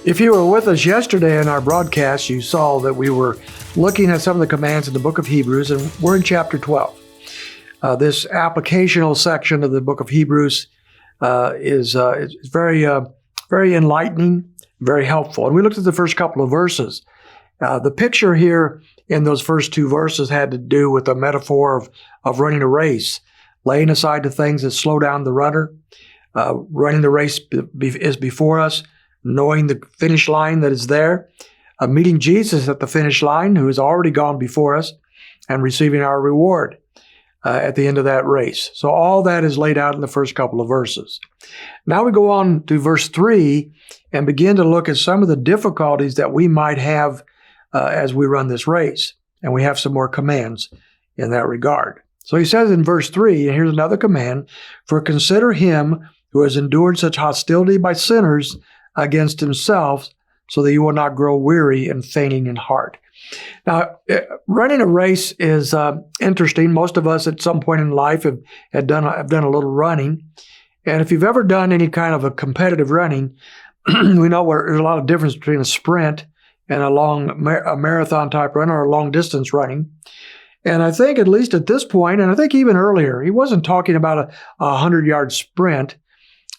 If you were with us yesterday in our broadcast, you saw that we were looking at some of the commands in the book of Hebrews, and we're in chapter 12. This applicational section of the book of Hebrews is very enlightening, very helpful. And we looked at the first couple of verses. The picture here in those first two verses had to do with a metaphor of running a race, laying aside the things that slow down the runner. Running the race is before us, knowing the finish line that is there, meeting Jesus at the finish line, who has already gone before us, and receiving our reward at the end of that race. So all that is laid out in the first couple of verses. Now we go on to verse 3 and begin to look at some of the difficulties that we might have as we run this race. And we have some more commands in that regard. So he says in verse 3, and here's another command, "For consider him who has endured such hostility by sinners against himself, so that you will not grow weary and fainting in heart." Now, running a race is interesting. Most of us at some point in life have done a little running. And if you've ever done any kind of a competitive running, we know there's a lot of difference between a sprint and a marathon type run or a long distance running. And I think at least at this point, and I think even earlier, he wasn't talking about a 100-yard sprint.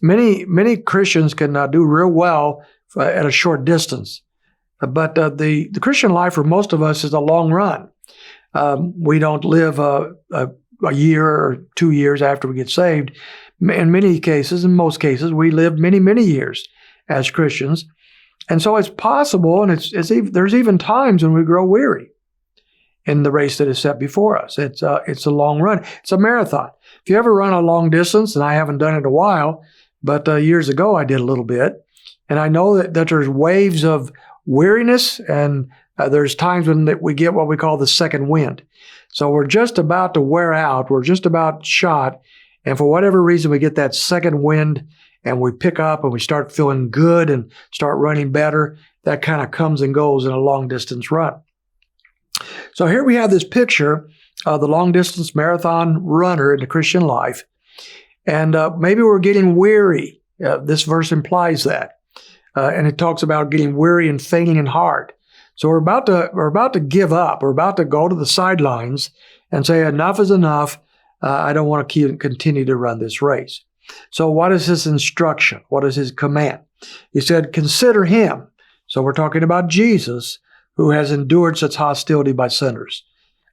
Many Christians can do real well at a short distance. But the Christian life for most of us is a long run. We don't live a year or 2 years after we get saved. In most cases, we live many, many years as Christians. And so it's possible, and there's even times when we grow weary in the race that is set before us. It's a long run. It's a marathon. If you ever run a long distance, and I haven't done it in a while, but years ago I did a little bit, and I know that there's waves of weariness, and there's times when we get what we call the second wind. So we're just about to wear out, we're just about shot, and for whatever reason we get that second wind, and we pick up and we start feeling good and start running better. That kind of comes and goes in a long distance run. So here we have this picture of the long distance marathon runner in the Christian life. And maybe we're getting weary. This verse implies that. And it talks about getting weary and fainting in heart. So we're about to give up. We're about to go to the sidelines and say, enough is enough. I don't want to continue to run this race. So what is his instruction? What is his command? He said, consider him. So we're talking about Jesus, who has endured such hostility by sinners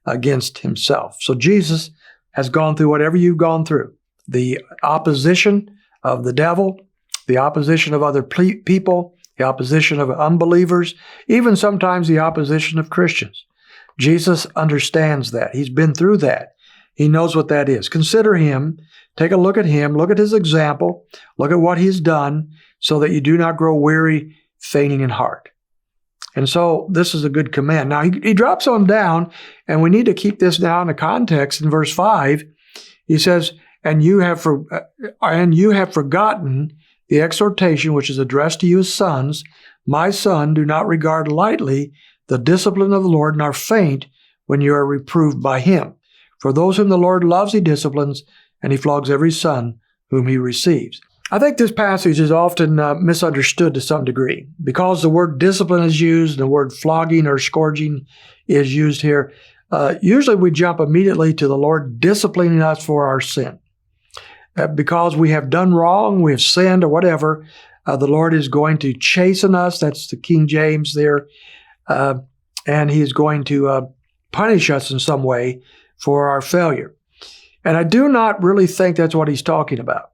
against himself. So Jesus has gone through whatever you've gone through. The opposition of the devil, the opposition of other people, the opposition of unbelievers, even sometimes the opposition of Christians. Jesus understands that. He's been through that. He knows what that is. Consider him. Take a look at him. Look at his example. Look at what he's done so that you do not grow weary, fainting in heart. And so this is a good command. Now, he drops on down, and we need to keep this now in the context. In verse 5, he says, and you have forgotten the exhortation which is addressed to you as sons. My son, do not regard lightly the discipline of the Lord, nor faint when you are reproved by him. For those whom the Lord loves, he disciplines, and he flogs every son whom he receives. I think this passage is often misunderstood to some degree. Because the word discipline is used, the word flogging or scourging is used here, usually we jump immediately to the Lord disciplining us for our sin. Because we have done wrong, we have sinned or whatever, the Lord is going to chasten us. That's the King James there. And he is going to punish us in some way for our failure. And I do not really think that's what he's talking about.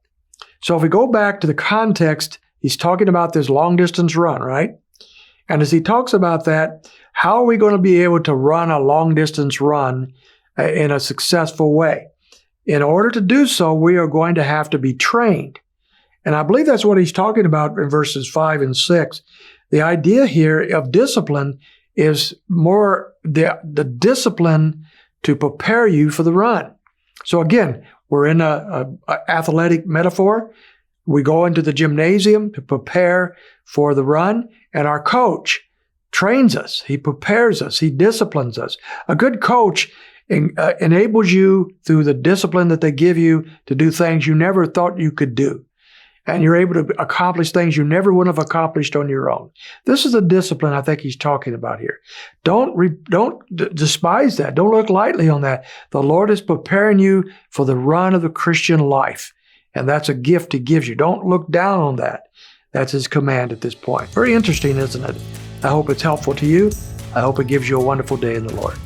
So if we go back to the context, he's talking about this long-distance run, right? And as he talks about that, how are we going to be able to run a long-distance run in a successful way? In order to do so, we are going to have to be trained. And I believe that's what he's talking about in verses 5 and 6. The idea here of discipline is more the discipline to prepare you for the run. So again, we're in a athletic metaphor. We go into the gymnasium to prepare for the run, and our coach trains us. He prepares us. He disciplines us. A good coach enables you through the discipline that they give you to do things you never thought you could do. and you're able to accomplish things you never would have accomplished on your own. This is a discipline I think he's talking about here. Don't despise that. Don't look lightly on that. The Lord is preparing you for the run of the Christian life, and that's a gift he gives you. Don't look down on that. That's his command at this point. Very interesting, isn't it? I hope it's helpful to you. I hope it gives you a wonderful day in the Lord.